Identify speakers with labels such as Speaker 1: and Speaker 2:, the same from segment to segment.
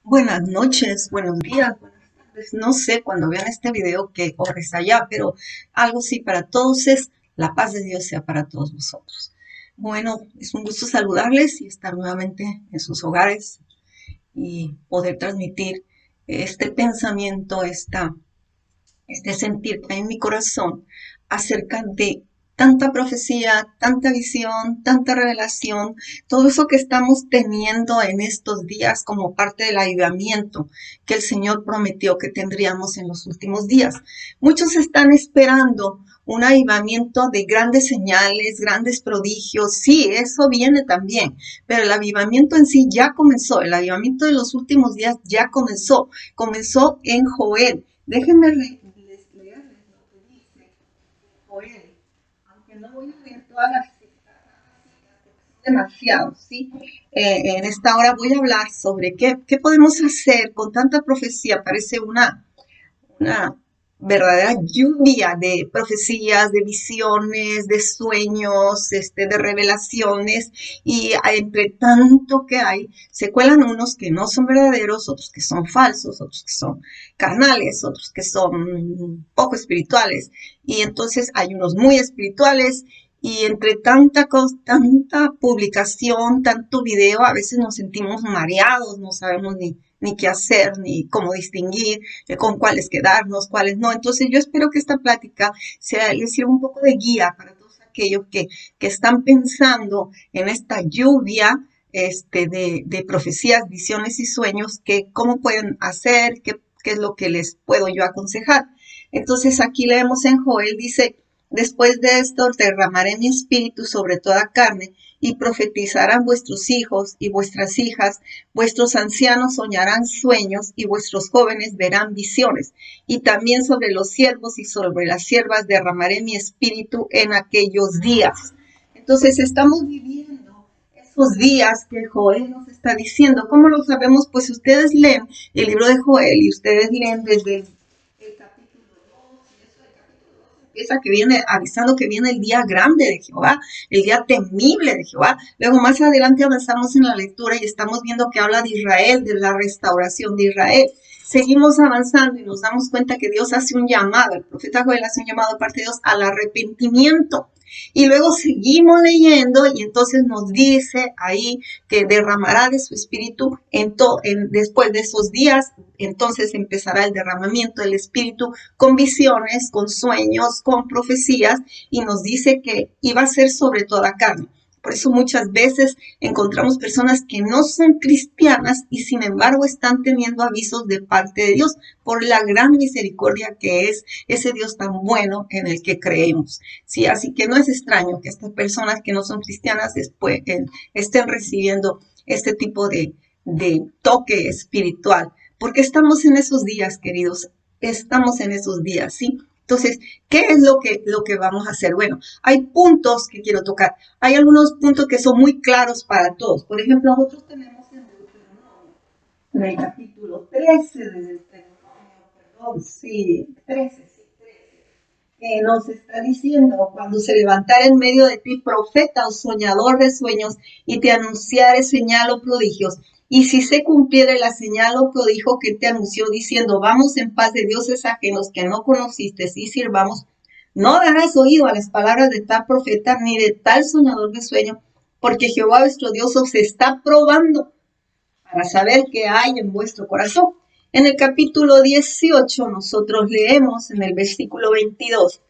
Speaker 1: Buenas noches, buenos días, buenas tardes. No sé cuando vean este video qué hora es allá, pero algo sí para todos es la paz de Dios sea para todos vosotros. Bueno, es un gusto saludarles y estar nuevamente en sus hogares y poder transmitir este pensamiento, este sentir que hay en mi corazón acerca de tanta profecía, tanta visión, tanta revelación, todo eso que estamos teniendo en estos días como parte del avivamiento que el Señor prometió que tendríamos en los últimos días. Muchos están esperando un avivamiento de grandes señales, grandes prodigios. Sí, eso viene también, pero el avivamiento en sí ya comenzó. El avivamiento de los últimos días ya comenzó. Comenzó en Joel. Déjenme leerles lo que dice Joel, aunque no voy a leer todas las citas, demasiado, ¿sí? En esta hora voy a hablar sobre qué podemos hacer con tanta profecía. Parece una verdadera lluvia de profecías, de visiones, de sueños, de revelaciones, y entre tanto que hay, se cuelan unos que no son verdaderos, otros que son falsos, otros que son carnales, otros que son poco espirituales, y entonces hay unos muy espirituales. Y entre tanta publicación, tanto video, a veces nos sentimos mareados, no sabemos ni qué hacer, ni cómo distinguir con cuáles quedarnos, cuáles no. Entonces yo espero que esta plática les sirva un poco de guía para todos aquellos que están pensando en esta lluvia de profecías, visiones y sueños, que cómo pueden hacer, qué es lo que les puedo yo aconsejar. Entonces aquí leemos en Joel, dice: después de esto derramaré mi espíritu sobre toda carne, y profetizarán vuestros hijos y vuestras hijas, vuestros ancianos soñarán sueños y vuestros jóvenes verán visiones. Y también sobre los siervos y sobre las siervas derramaré mi espíritu en aquellos días. Entonces estamos viviendo esos días que Joel nos está diciendo. ¿Cómo lo sabemos? Pues ustedes leen el libro de Joel y ustedes leen desde el capítulo 2 y eso del capítulo 2 empieza que viene avisando que viene el día grande de Jehová, el día temible de Jehová. Luego más adelante avanzamos en la lectura y estamos viendo que habla de Israel, de la restauración de Israel. Seguimos avanzando y nos damos cuenta que Dios hace un llamado, el profeta Joel hace un llamado de parte de Dios al arrepentimiento. Y luego seguimos leyendo y entonces nos dice ahí que derramará de su espíritu después de esos días. Entonces empezará el derramamiento del espíritu con visiones, con sueños, con profecías, y nos dice que iba a ser sobre toda carne. Por eso muchas veces encontramos personas que no son cristianas y sin embargo están teniendo avisos de parte de Dios por la gran misericordia que es ese Dios tan bueno en el que creemos. Sí, así que no es extraño que estas personas que no son cristianas después estén recibiendo este tipo de toque espiritual, porque estamos en esos días, queridos, estamos en esos días, ¿sí? Entonces, ¿qué es lo que vamos a hacer? Bueno, hay puntos que quiero tocar. Hay algunos puntos que son muy claros para todos. Por ejemplo, nosotros tenemos en Deuteronomio, en el capítulo 13 de Deuteronomio, perdón, sí, 13, sí, 13, nos está diciendo: cuando se levantara en medio de ti profeta o soñador de sueños y te anunciare señal o prodigios, y si se cumpliere la señal o prodigio que te anunció diciendo: vamos en paz de dioses ajenos que no conociste y sirvamos, no darás oído a las palabras de tal profeta ni de tal soñador de sueño, porque Jehová vuestro Dios os está probando para saber qué hay en vuestro corazón. En el capítulo 18 nosotros leemos en el versículo 22,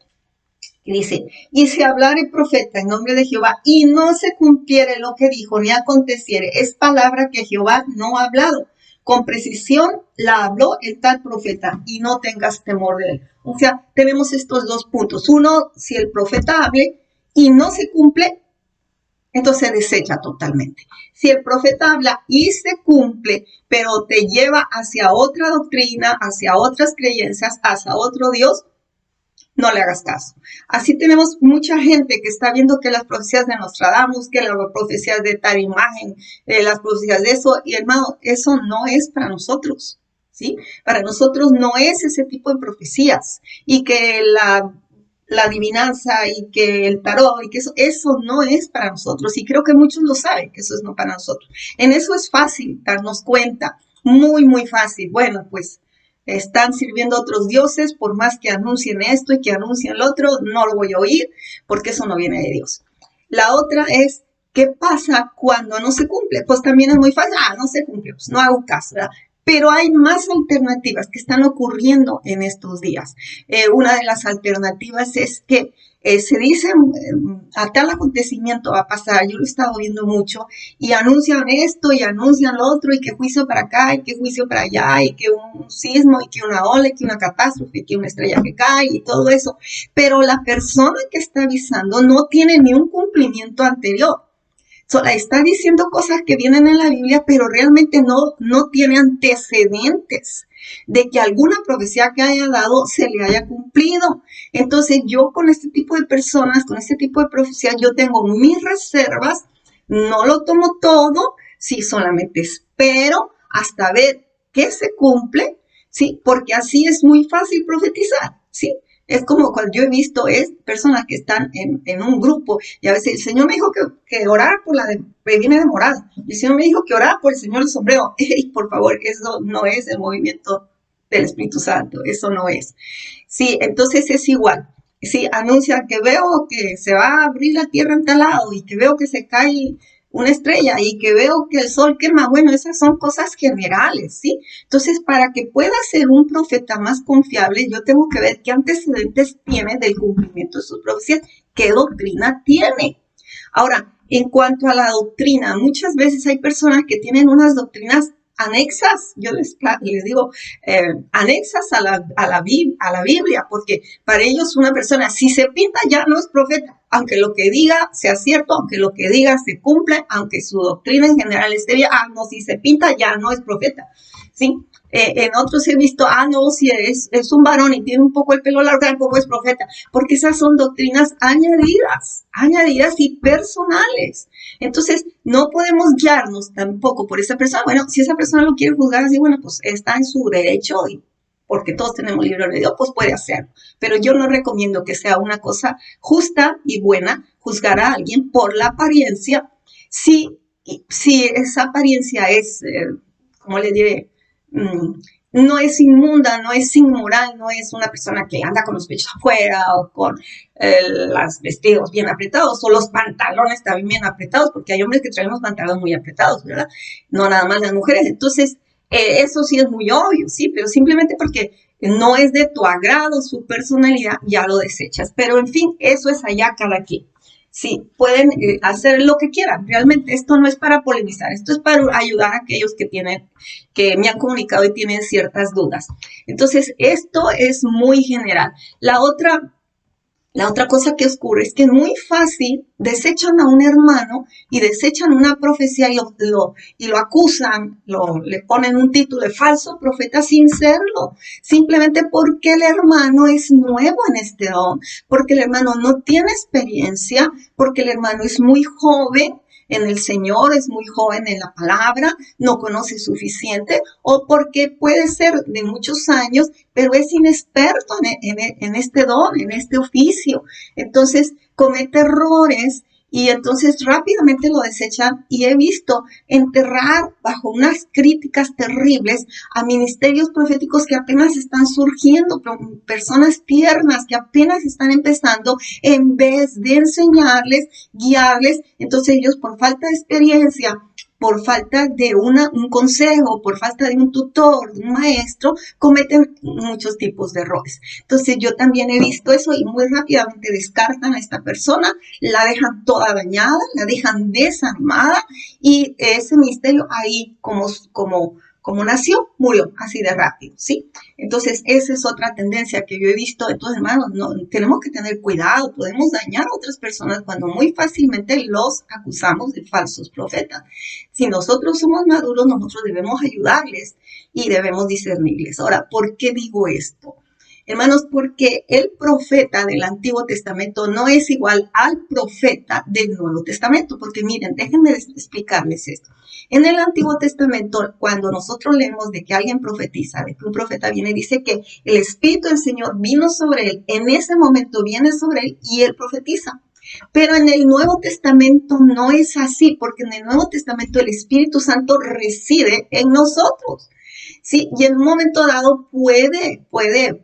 Speaker 1: que dice: y si hablare profeta en nombre de Jehová y no se cumpliere lo que dijo ni aconteciere, es palabra que Jehová no ha hablado. Con precisión la habló el tal profeta y no tengas temor de él. O sea, tenemos estos dos puntos. Uno, si el profeta hable y no se cumple, entonces se desecha totalmente. Si el profeta habla y se cumple, pero te lleva hacia otra doctrina, hacia otras creencias, hacia otro Dios, no le hagas caso. Así tenemos mucha gente que está viendo que las profecías de Nostradamus, que las profecías de tal imagen, las profecías de eso, y hermano, eso no es para nosotros, ¿sí? Para nosotros no es ese tipo de profecías. Y que la adivinanza y que el tarot y que eso no es para nosotros. Y creo que muchos lo saben que eso es no para nosotros. En eso es fácil darnos cuenta. muy, muy fácil. Bueno, pues están sirviendo a otros dioses, por más que anuncien esto y que anuncien lo otro, no lo voy a oír porque eso no viene de Dios. La otra es, ¿qué pasa cuando no se cumple? Pues también es muy fácil, no se cumple, pues no hago caso, ¿verdad? Pero hay más alternativas que están ocurriendo en estos días. Una de las alternativas es que se dice, a tal acontecimiento va a pasar, yo lo he estado viendo mucho, y anuncian esto y anuncian lo otro, y que juicio para acá, y que juicio para allá, y que un sismo, y que una ola, y que una catástrofe, y que una estrella que cae, y todo eso. Pero la persona que está avisando no tiene ni un cumplimiento anterior. Está diciendo cosas que vienen en la Biblia, pero realmente no tiene antecedentes de que alguna profecía que haya dado se le haya cumplido. Entonces yo con este tipo de personas, con este tipo de profecías, yo tengo mis reservas, no lo tomo todo, sí, solamente espero hasta ver qué se cumple, sí, porque así es muy fácil profetizar, sí. Es como cuando yo he visto personas que están en un grupo y a veces el Señor me dijo que orara por que viene de morada. El Señor me dijo que orara por el Señor del sombrero. Ey, por favor, eso no es el movimiento del Espíritu Santo. Eso no es. Sí, entonces es igual. Sí, anuncia que veo que se va a abrir la tierra en tal lado y que veo que se cae una estrella y que veo que el sol quema. Bueno, esas son cosas generales, ¿sí? Entonces, para que pueda ser un profeta más confiable, yo tengo que ver qué antecedentes tiene del cumplimiento de sus profecías, qué doctrina tiene. Ahora, en cuanto a la doctrina, muchas veces hay personas que tienen unas doctrinas anexas, yo les digo, anexas a la Biblia, porque para ellos una persona, si se pinta ya no es profeta, aunque lo que diga sea cierto, aunque lo que diga se cumpla, aunque su doctrina en general esté bien, no, si se pinta ya no es profeta, ¿sí? En otros he visto, no, si es un varón y tiene un poco el pelo largo, tampoco es profeta, porque esas son doctrinas añadidas y personales. Entonces, no podemos guiarnos tampoco por esa persona. Bueno, si esa persona lo quiere juzgar así, bueno, pues está en su derecho y porque todos tenemos libre albedrío, pues puede hacerlo. Pero yo no recomiendo que sea una cosa justa y buena juzgar a alguien por la apariencia, si esa apariencia es, ¿cómo le diré? No es inmunda, no es inmoral, no es una persona que anda con los pechos afuera o con los vestidos bien apretados o los pantalones también bien apretados, porque hay hombres que traen los pantalones muy apretados, ¿verdad? No nada más las mujeres. Entonces, eso sí es muy obvio, sí, pero simplemente porque no es de tu agrado su personalidad, ya lo desechas. Pero en fin, eso es allá cada quien. Sí, pueden hacer lo que quieran. Realmente esto no es para polemizar, esto es para ayudar a aquellos que me han comunicado y tienen ciertas dudas. Entonces, esto es muy general. La otra cosa que ocurre es que es muy fácil, desechan a un hermano y desechan una profecía y lo acusan, le ponen un título de falso profeta sin serlo, simplemente porque el hermano es nuevo en este don, porque el hermano no tiene experiencia, porque el hermano es muy joven en el Señor, es muy joven en la palabra, no conoce suficiente, o porque puede ser de muchos años, pero es inexperto en este don, en este oficio. Entonces comete errores y entonces rápidamente lo desechan, y he visto enterrar bajo unas críticas terribles a ministerios proféticos que apenas están surgiendo, personas tiernas que apenas están empezando, en vez de enseñarles, guiarles. Entonces ellos, por falta de experiencia, por falta de un consejo, por falta de un tutor, de un maestro, cometen muchos tipos de errores. Entonces yo también he visto eso y muy rápidamente descartan a esta persona, la dejan toda dañada, la dejan desanimada, y ese ministerio ahí como nació, murió así de rápido, ¿sí? Entonces, esa es otra tendencia que yo he visto. Entonces, hermanos, tenemos que tener cuidado, podemos dañar a otras personas cuando muy fácilmente los acusamos de falsos profetas. Si nosotros somos maduros, nosotros debemos ayudarles y debemos discernirles. Ahora, ¿por qué digo esto? Hermanos, porque el profeta del Antiguo Testamento no es igual al profeta del Nuevo Testamento, porque miren, déjenme explicarles esto. En el Antiguo Testamento, cuando nosotros leemos de que alguien profetiza, de que un profeta viene, dice que el Espíritu del Señor vino sobre él, en ese momento viene sobre él y él profetiza. Pero en el Nuevo Testamento no es así, porque en el Nuevo Testamento el Espíritu Santo reside en nosotros. Sí, y en un momento dado puede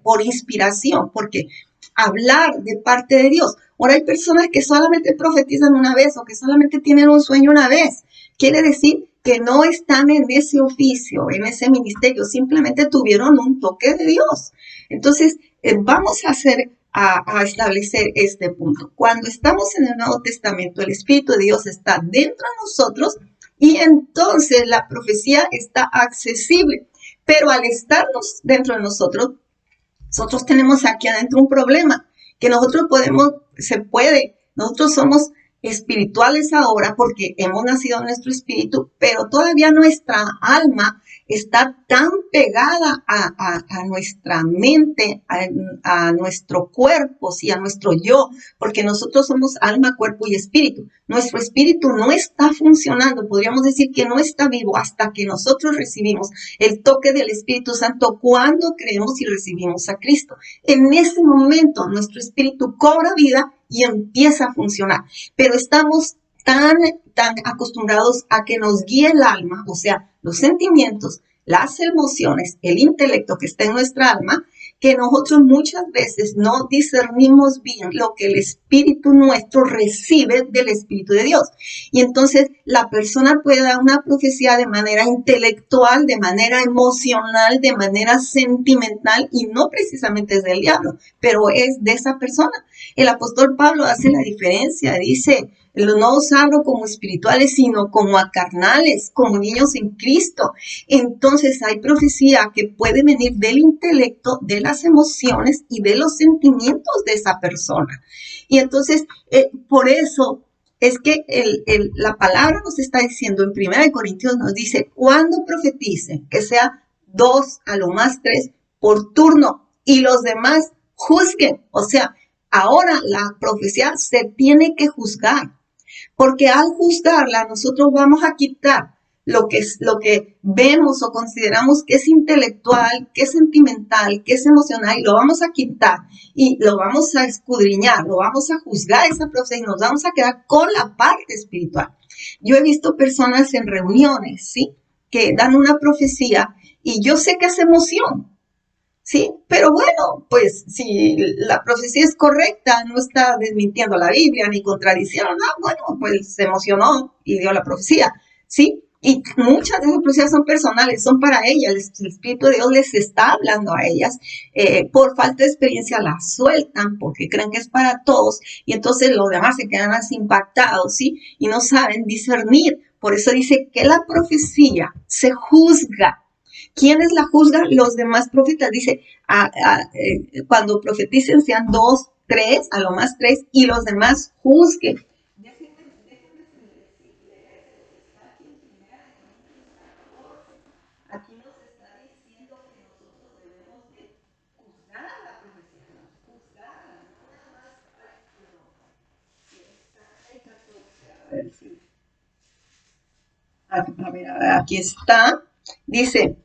Speaker 1: por inspiración, porque hablar de parte de Dios. Ahora hay personas que solamente profetizan una vez o que solamente tienen un sueño una vez. Quiere decir que no están en ese oficio, en ese ministerio, simplemente tuvieron un toque de Dios. Entonces, vamos a establecer este punto. Cuando estamos en el Nuevo Testamento, el Espíritu de Dios está dentro de nosotros y entonces la profecía está accesible. Pero al estarnos dentro de nosotros tenemos aquí adentro un problema, que nosotros somos espirituales ahora porque hemos nacido en nuestro espíritu, pero todavía nuestra alma está tan pegada a nuestra mente, a nuestro cuerpo, sí, a nuestro yo, porque nosotros somos alma, cuerpo y espíritu. Nuestro espíritu no está funcionando, podríamos decir que no está vivo hasta que nosotros recibimos el toque del Espíritu Santo cuando creemos y recibimos a Cristo. En ese momento nuestro espíritu cobra vida y empieza a funcionar, pero estamos tan acostumbrados a que nos guíe el alma, o sea, los sentimientos, las emociones, el intelecto que está en nuestra alma, que nosotros muchas veces no discernimos bien lo que el espíritu nuestro recibe del Espíritu de Dios. Y entonces la persona puede dar una profecía de manera intelectual, de manera emocional, de manera sentimental, y no precisamente es del diablo, pero es de esa persona. El apóstol Pablo hace la diferencia, dice: no os hablo como espirituales, sino como a carnales, como niños en Cristo. Entonces hay profecía que puede venir del intelecto, de las emociones y de los sentimientos de esa persona. Y entonces, por eso es que la palabra nos está diciendo en 1 Corintios, nos dice: cuando profeticen, que sea 2, a lo más 3, por turno, y los demás juzguen. O sea, ahora la profecía se tiene que juzgar, porque al juzgarla nosotros vamos a quitar lo que vemos o consideramos que es intelectual, que es sentimental, que es emocional, y lo vamos a quitar y lo vamos a escudriñar, lo vamos a juzgar esa profecía y nos vamos a quedar con la parte espiritual. Yo he visto personas en reuniones, ¿sí?, que dan una profecía y yo sé que es emoción, ¿sí? Pero bueno, pues si la profecía es correcta, no está desmintiendo la Biblia ni contradiciendo, no, bueno, pues se emocionó y dio la profecía, ¿sí? Y muchas de esas profecías son personales, son para ellas, el Espíritu de Dios les está hablando a ellas, por falta de experiencia las sueltan porque creen que es para todos y entonces los demás se quedan así impactados, ¿sí? Y no saben discernir. Por eso dice que la profecía se juzga. ¿Quiénes la juzgan? Los demás profetas. Dice, cuando profeticen sean 2, 3, a lo más 3, y los demás juzguen. Aquí nos está diciendo que nosotros debemos de juzgar la profecía, juzgarla, no nada más. A ver, aquí está. Dice: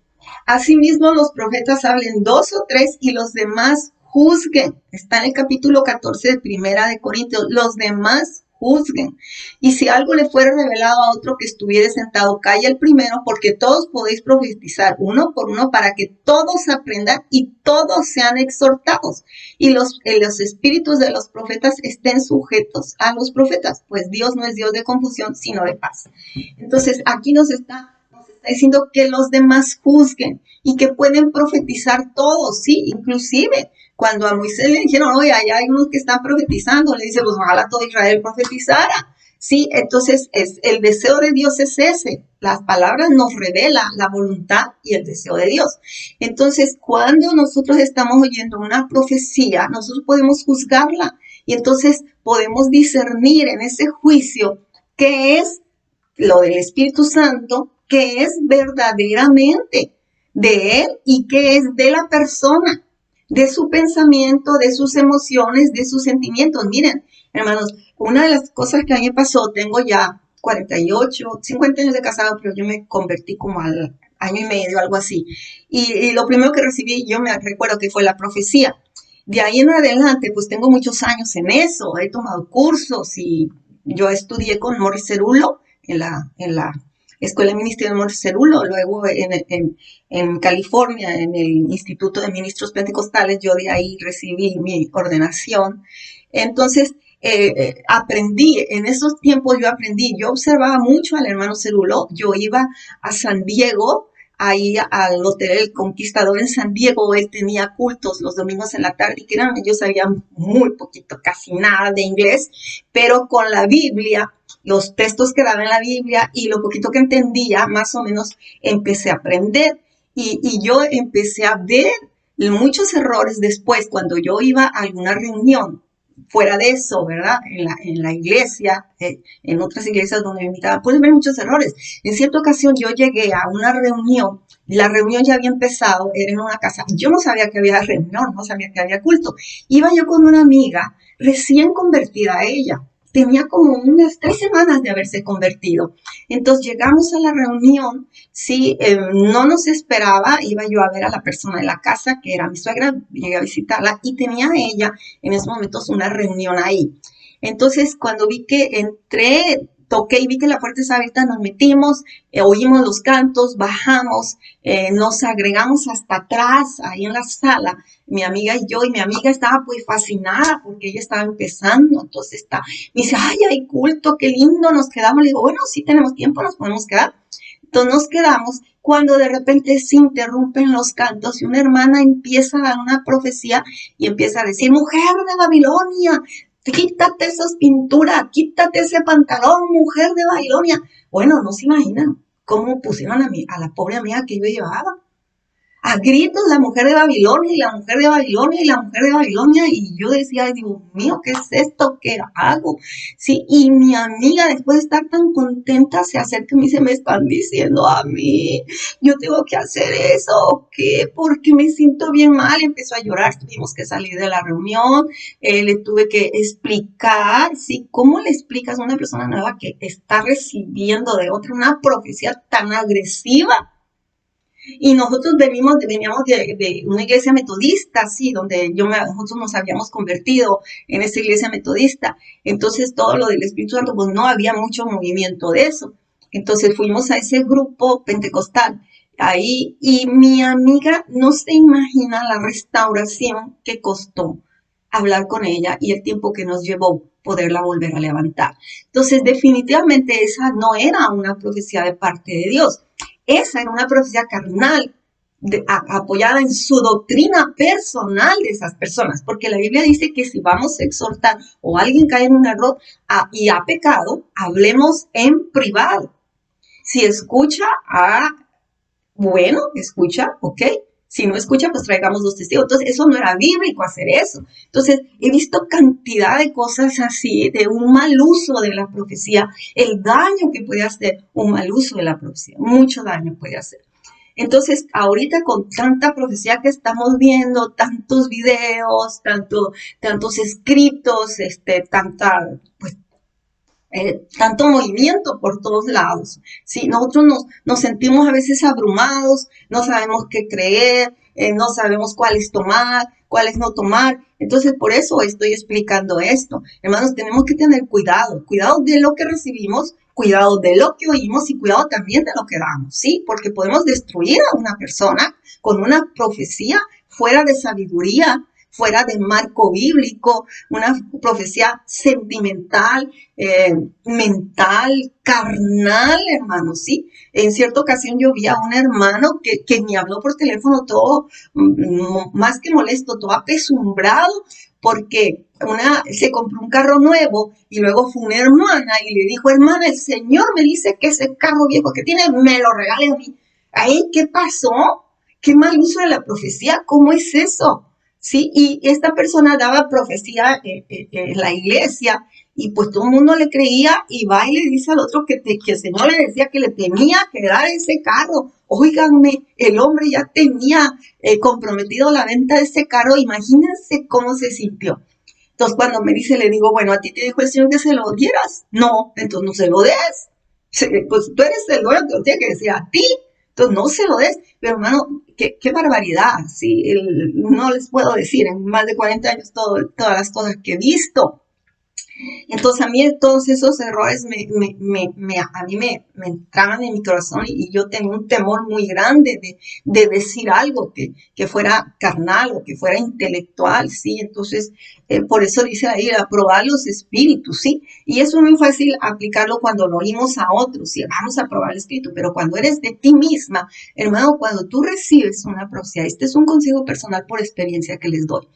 Speaker 1: asimismo los profetas hablen 2 o 3 y los demás juzguen. Está en el capítulo 14 de 1 Corintios. Los demás juzguen. Y si algo le fuera revelado a otro que estuviere sentado, calla el primero, porque todos podéis profetizar uno por uno, para que todos aprendan y todos sean exhortados. Y los espíritus de los profetas estén sujetos a los profetas, pues Dios no es Dios de confusión, sino de paz. Entonces, aquí nos está diciendo que los demás juzguen y que pueden profetizar todos, sí, inclusive cuando a Moisés le dijeron: oye, allá hay unos que están profetizando, le dice: pues ojalá todo Israel profetizara, sí. Entonces el deseo de Dios es ese. Las palabras nos revelan la voluntad y el deseo de Dios. Entonces, cuando nosotros estamos oyendo una profecía, nosotros podemos juzgarla y entonces podemos discernir en ese juicio qué es lo del Espíritu Santo, que es verdaderamente de Él y que es de la persona, de su pensamiento, de sus emociones, de sus sentimientos. Miren, hermanos, una de las cosas que a mí me pasó, tengo ya 48, 50 años de casado, pero yo me convertí como al año y medio, algo así. Y lo primero que recibí, yo me recuerdo que fue la profecía. De ahí en adelante, pues tengo muchos años en eso, he tomado cursos y yo estudié con Morris Cerullo en la Escuela de Ministerio de Cerulo, luego en California, en el Instituto de Ministros Pentecostales, yo de ahí recibí mi ordenación. Entonces, aprendí, en esos tiempos yo observaba mucho al hermano Cerulo, yo iba a San Diego, ahí al Hotel El Conquistador en San Diego, él tenía cultos los domingos en la tarde, y créanme, yo sabía muy poquito, casi nada de inglés, pero con la Biblia, los textos que daban en la Biblia y lo poquito que entendía, más o menos empecé a aprender, y yo empecé a ver muchos errores después cuando yo iba a alguna reunión fuera de eso, ¿verdad? En la iglesia, en otras iglesias donde me invitaban, pueden ver muchos errores. En cierta ocasión yo llegué a una reunión, la reunión ya había empezado, era en una casa, yo no sabía que había reunión, no sabía que había culto. Iba yo con una amiga recién convertida a ella, tenía como unas 3 semanas de haberse convertido. Entonces llegamos a la reunión, sí, no nos esperaba, iba yo a ver a la persona de la casa, que era mi suegra, llegué a visitarla y tenía ella en esos momentos una reunión ahí. Entonces cuando vi que entré, toqué y vi que la puerta estaba abierta, nos metimos, oímos los cantos, bajamos, nos agregamos hasta atrás, ahí en la sala, mi amiga y yo, y mi amiga estaba pues fascinada porque ella estaba empezando, entonces me dice, ay, hay culto, qué lindo, nos quedamos, le digo, bueno, sí tenemos tiempo, nos podemos quedar. Entonces nos quedamos cuando de repente se interrumpen los cantos y una hermana empieza a dar una profecía y empieza a decir, mujer de Babilonia, quítate esas pinturas, quítate ese pantalón, mujer de Babilonia. Bueno, no se imaginan cómo pusieron a la pobre amiga que yo llevaba. A gritos, la mujer de Babilonia, y la mujer de Babilonia, y la mujer de Babilonia, y yo decía, ay, Dios mío, ¿qué es esto? ¿Qué hago? Sí, y mi amiga, después de estar tan contenta, se acerca y me dice, me están diciendo a mí, yo tengo que hacer eso, ¿qué? Porque me siento bien mal, empezó a llorar, tuvimos que salir de la reunión, le tuve que explicar, sí, ¿cómo le explicas a una persona nueva que está recibiendo de otra una profecía tan agresiva? Y nosotros veníamos de una iglesia metodista, sí, donde nosotros nos habíamos convertido en esa iglesia metodista. Entonces, todo lo del Espíritu Santo, pues no había mucho movimiento de eso. Entonces, fuimos a ese grupo pentecostal ahí y mi amiga no se imagina la restauración que costó hablar con ella y el tiempo que nos llevó poderla volver a levantar. Entonces, definitivamente esa no era una profecía de parte de Dios. Esa era una profecía carnal, apoyada en su doctrina personal de esas personas, porque la Biblia dice que si vamos a exhortar o alguien cae en un error y ha pecado, hablemos en privado. Si escucha, bueno, escucha, ok. Si no escucha, pues traigamos 2 testigos. Entonces, eso no era bíblico hacer eso. Entonces, he visto cantidad de cosas así, de un mal uso de la profecía, el daño que puede hacer un mal uso de la profecía, mucho daño puede hacer. Entonces, ahorita con tanta profecía que estamos viendo, tantos videos, tantos escritos, pues, tanto movimiento por todos lados. ¿Sí? Nosotros nos sentimos a veces abrumados, no sabemos qué creer, no sabemos cuáles tomar, cuáles no tomar. Entonces, por eso estoy explicando esto. Hermanos, tenemos que tener cuidado, cuidado de lo que recibimos, cuidado de lo que oímos y cuidado también de lo que damos, ¿sí? Porque podemos destruir a una persona con una profecía fuera de sabiduría, fuera de marco bíblico, una profecía sentimental, mental, carnal, hermano, ¿sí? En cierta ocasión yo vi a un hermano que me habló por teléfono todo, más que molesto, todo apesumbrado, porque se compró un carro nuevo y luego fue una hermana y le dijo, hermana, el Señor me dice que ese carro viejo que tiene me lo regale a mí. Ay, ¿qué pasó? ¿Qué mal uso de la profecía? ¿Cómo es eso? Sí, y esta persona daba profecía en la iglesia y pues todo el mundo le creía y va y le dice al otro que el Señor le decía que le tenía que dar ese carro. Óiganme, el hombre ya tenía comprometido la venta de ese carro, imagínense cómo se sintió. Entonces cuando me dice, le digo, bueno, ¿a ti te dijo el Señor que se lo dieras? No, entonces no se lo des. Pues tú eres el dueño, te lo tiene que decir a ti. Entonces no se lo des. Pero hermano, qué barbaridad. ¿Sí? No les puedo decir en más de 40 años todas las cosas que he visto. Entonces a mí todos esos errores a mí me entraban en mi corazón y yo tenía un temor muy grande de decir algo que fuera carnal o que fuera intelectual, ¿sí? Entonces, por eso dice ahí, aprobar los espíritus, ¿sí? Y eso es muy fácil aplicarlo cuando lo oímos a otros, ¿sí? Vamos a probar el espíritu, pero cuando eres de ti misma, hermano, cuando tú recibes una profecía, este es un consejo personal por experiencia que les doy.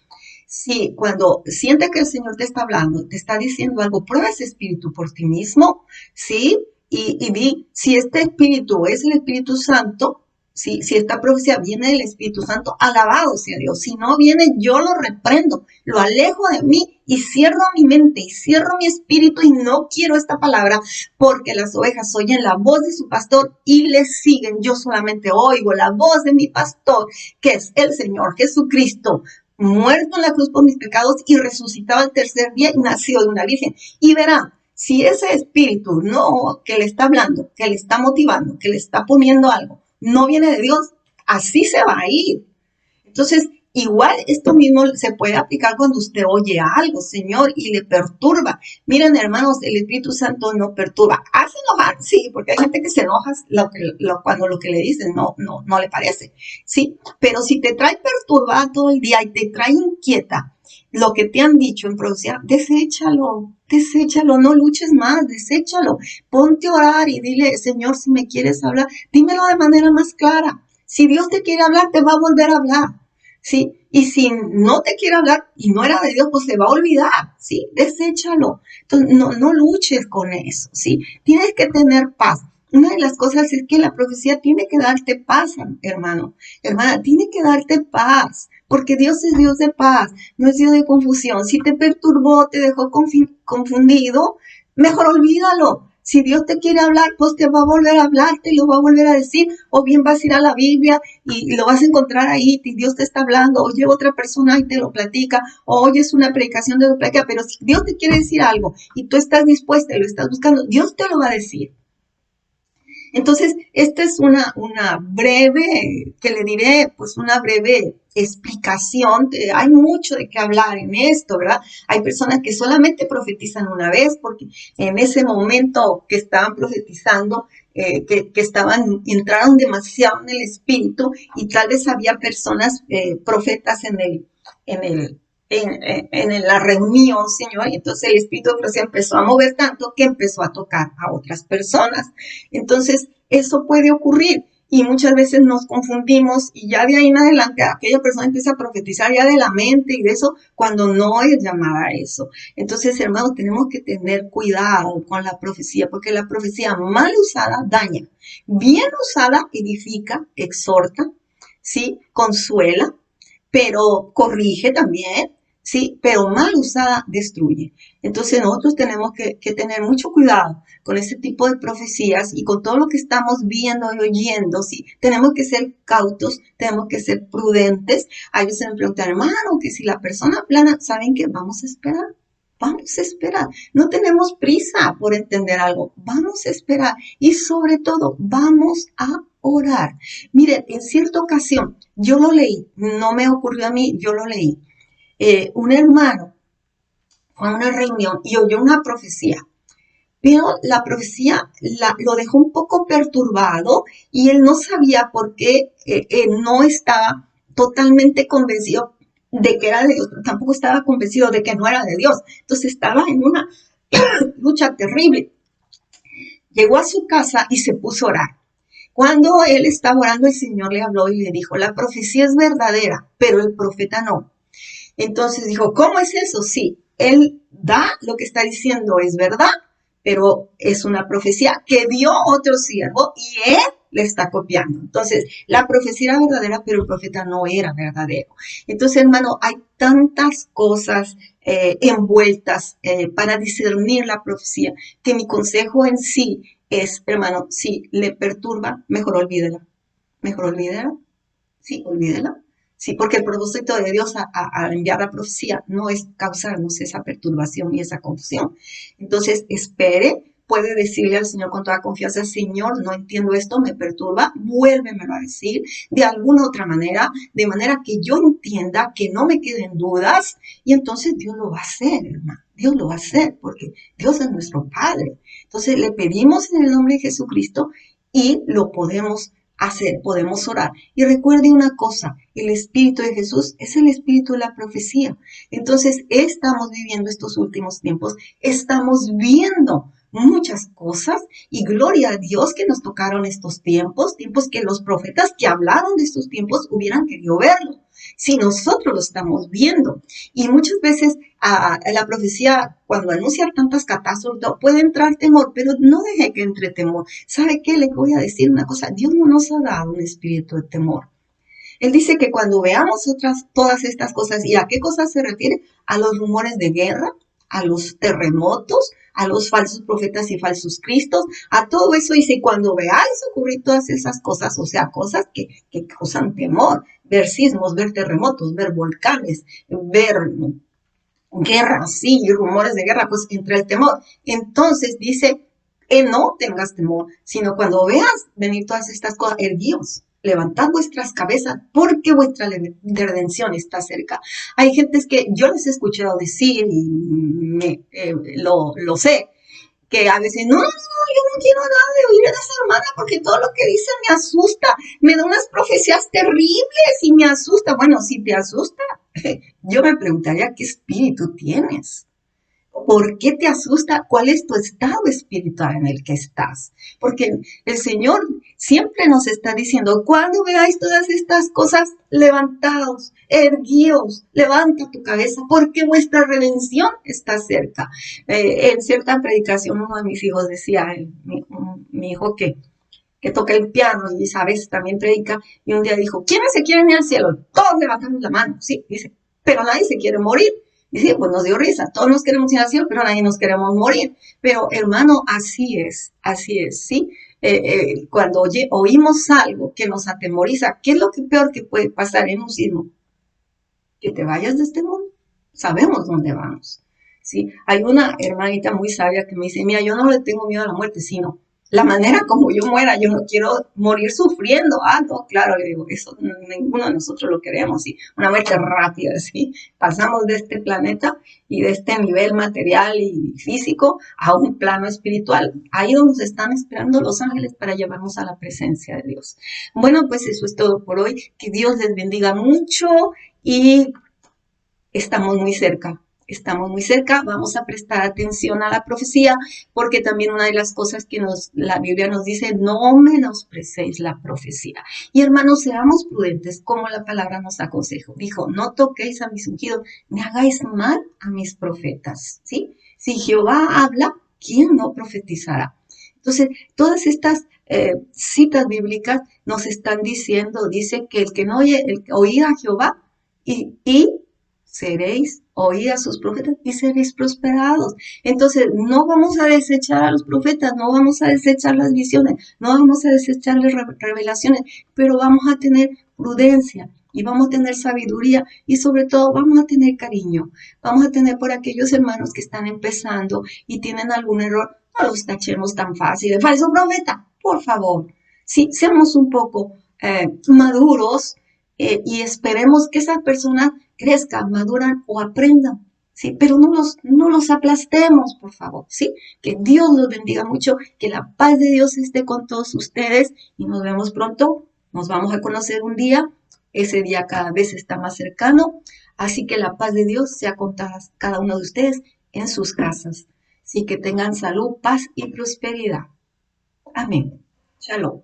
Speaker 1: Sí, cuando siente que el Señor te está hablando, te está diciendo algo, prueba ese espíritu por ti mismo, ¿sí? Y di, si este espíritu es el Espíritu Santo, ¿sí? Si esta profecía viene del Espíritu Santo, alabado sea Dios. Si no viene, yo lo reprendo, lo alejo de mí y cierro mi mente y cierro mi espíritu y no quiero esta palabra porque las ovejas oyen la voz de su pastor y le siguen. Yo solamente oigo la voz de mi pastor, que es el Señor Jesucristo, muerto en la cruz por mis pecados y resucitado al tercer día y nació de una virgen. Y verán, si ese espíritu no, que le está hablando, que le está motivando, que le está poniendo algo, no viene de Dios, así se va a ir. Entonces, igual esto mismo se puede aplicar cuando usted oye algo, Señor, y le perturba. Miren, hermanos, el Espíritu Santo no perturba. Hace enojar, sí, porque hay gente que se enoja cuando lo que le dicen no le parece, sí. Pero si te trae perturbada todo el día y te trae inquieta, lo que te han dicho en producción, deséchalo, no luches más, deséchalo. Ponte a orar y dile, Señor, si me quieres hablar, dímelo de manera más clara. Si Dios te quiere hablar, te va a volver a hablar, ¿sí? Y si no te quiere hablar y no era de Dios, pues se va a olvidar, ¿sí? Deséchalo. Entonces, no luches con eso, ¿sí? Tienes que tener paz. Una de las cosas es que la profecía tiene que darte paz, hermano, hermana, tiene que darte paz, porque Dios es Dios de paz, no es Dios de confusión. Si te perturbó, te dejó confundido, mejor olvídalo. Si Dios te quiere hablar, pues te va a volver a hablar, te lo va a volver a decir, o bien vas a ir a la Biblia y lo vas a encontrar ahí, y Dios te está hablando, o llega otra persona y te lo platica, o oyes una predicación de lo platica, pero si Dios te quiere decir algo y tú estás dispuesta y lo estás buscando, Dios te lo va a decir. Entonces, esta es una breve, que le diré, pues una breve explicación. Hay mucho de qué hablar en esto, ¿verdad? Hay personas que solamente profetizan una vez porque en ese momento que estaban profetizando, entraron demasiado en el espíritu y tal vez había personas, profetas en el, en la reunión, Señor, y entonces el Espíritu de Dios se empezó a mover tanto que empezó a tocar a otras personas. Entonces, eso puede ocurrir y muchas veces nos confundimos y ya de ahí en adelante aquella persona empieza a profetizar ya de la mente y de eso cuando no es llamada a eso. Entonces, hermanos, tenemos que tener cuidado con la profecía porque la profecía mal usada daña, bien usada edifica, exhorta, ¿sí? Consuela, pero corrige también, sí, pero mal usada destruye. Entonces nosotros tenemos que tener mucho cuidado con ese tipo de profecías y con todo lo que estamos viendo y oyendo, sí, tenemos que ser cautos, tenemos que ser prudentes. A veces me preguntan, hermano, que si la persona plana, ¿saben qué? Vamos a esperar. Vamos a esperar. No tenemos prisa por entender algo. Vamos a esperar. Y sobre todo, vamos a orar. Miren, en cierta ocasión, yo lo leí, no me ocurrió a mí, yo lo leí. Un hermano fue a una reunión y oyó una profecía, pero la profecía lo dejó un poco perturbado y él no sabía por qué no estaba totalmente convencido de que era de Dios, pero tampoco estaba convencido de que no era de Dios. Entonces estaba en una lucha terrible. Llegó a su casa y se puso a orar. Cuando él estaba orando, el Señor le habló y le dijo, la profecía es verdadera, pero el profeta no. Entonces dijo, ¿cómo es eso? Sí, él da lo que está diciendo, es verdad, pero es una profecía que dio otro siervo y él le está copiando. Entonces, la profecía era verdadera, pero el profeta no era verdadero. Entonces, hermano, hay tantas cosas envueltas para discernir la profecía que mi consejo en sí es, hermano, si le perturba, mejor olvídela, sí, olvídela. Sí, porque el propósito de Dios a enviar la profecía no es causarnos esa perturbación y esa confusión. Entonces, espere, puede decirle al Señor con toda confianza, Señor, no entiendo esto, me perturba, vuélvemelo a decir de alguna otra manera, de manera que yo entienda, que no me queden dudas, y entonces Dios lo va a hacer, hermano. Dios lo va a hacer porque Dios es nuestro Padre. Entonces le pedimos en el nombre de Jesucristo y lo podemos hacer, podemos orar. Y recuerde una cosa, el Espíritu de Jesús es el Espíritu de la profecía. Entonces estamos viviendo estos últimos tiempos, estamos viendo muchas cosas y gloria a Dios que nos tocaron estos tiempos, tiempos que los profetas que hablaron de estos tiempos hubieran querido verlo. Si nosotros lo estamos viendo y muchas veces a la profecía cuando anuncia tantas catástrofes puede entrar temor, pero no deje que entre temor. ¿Sabe qué? Les voy a decir una cosa, Dios no nos ha dado un espíritu de temor. Él dice que cuando veamos todas estas cosas, ¿y a qué cosas se refiere? A los rumores de guerra, a los terremotos, a los falsos profetas y falsos cristos, a todo eso dice, cuando veáis ocurrir todas esas cosas, o sea, cosas que causan temor, ver sismos, ver terremotos, ver volcanes, ver guerra, sí, y rumores de guerra, pues entre el temor. Entonces dice, no tengas temor, sino cuando veas venir todas estas cosas, erguíos, levantad vuestras cabezas, porque vuestra redención está cerca. Hay gentes que yo les he escuchado decir, y lo sé, que a veces, no, yo no quiero nada de oír a esa hermana porque todo lo que dice me asusta, me da unas profecías terribles y me asusta. Bueno, si te asusta, yo me preguntaría qué espíritu tienes. ¿Por qué te asusta? ¿Cuál es tu estado espiritual en el que estás? Porque el Señor siempre nos está diciendo, cuando veáis todas estas cosas, levantaos, erguíos, levanta tu cabeza, porque vuestra redención está cerca. En cierta predicación, uno de mis hijos decía, mi hijo que toca el piano y a veces también predica, y un día dijo, ¿quiénes se quieren ir al cielo? Todos levantamos la mano, sí, dice, pero nadie se quiere morir. Y sí, pues nos dio risa, todos nos queremos ir al cielo, pero nadie nos queremos morir. Pero hermano, así es, ¿sí? Cuando oímos algo que nos atemoriza, ¿qué es lo que peor que puede pasar en un sismo? Que te vayas de este mundo. Sabemos dónde vamos, ¿sí? Hay una hermanita muy sabia que me dice, mira, yo no le tengo miedo a la muerte, sino la manera como yo muera, yo no quiero morir sufriendo. Ah, no, claro, le digo, eso ninguno de nosotros lo queremos, ¿sí? Una muerte rápida, ¿sí? Pasamos de este planeta y de este nivel material y físico a un plano espiritual. Ahí donde nos están esperando los ángeles para llevarnos a la presencia de Dios. Bueno, pues eso es todo por hoy. Que Dios les bendiga mucho y estamos muy cerca. Estamos muy cerca, vamos a prestar atención a la profecía, porque también una de las cosas que la Biblia nos dice, no menosprecéis la profecía. Y hermanos, seamos prudentes, como la palabra nos aconseja. Dijo, no toquéis a mis ungidos, ni hagáis mal a mis profetas, ¿sí? Si Jehová habla, ¿quién no profetizará? Entonces, todas estas citas bíblicas nos están diciendo, dice que el que no oye a Jehová y seréis, oíd a sus profetas y seréis prosperados. Entonces, no vamos a desechar a los profetas, no vamos a desechar las visiones, no vamos a desechar las revelaciones, pero vamos a tener prudencia y vamos a tener sabiduría y sobre todo vamos a tener cariño. Vamos a tener por aquellos hermanos que están empezando y tienen algún error, no los tachemos tan fácil de falso profeta, por favor. Sí, seamos un poco maduros y esperemos que esas personas crezcan, maduran o aprendan, ¿sí? Pero no los aplastemos, por favor, ¿sí? Que Dios los bendiga mucho, que la paz de Dios esté con todos ustedes y nos vemos pronto. Nos vamos a conocer un día, ese día cada vez está más cercano, así que la paz de Dios sea con cada uno de ustedes en sus casas. Así que tengan salud, paz y prosperidad. Amén. Shalom.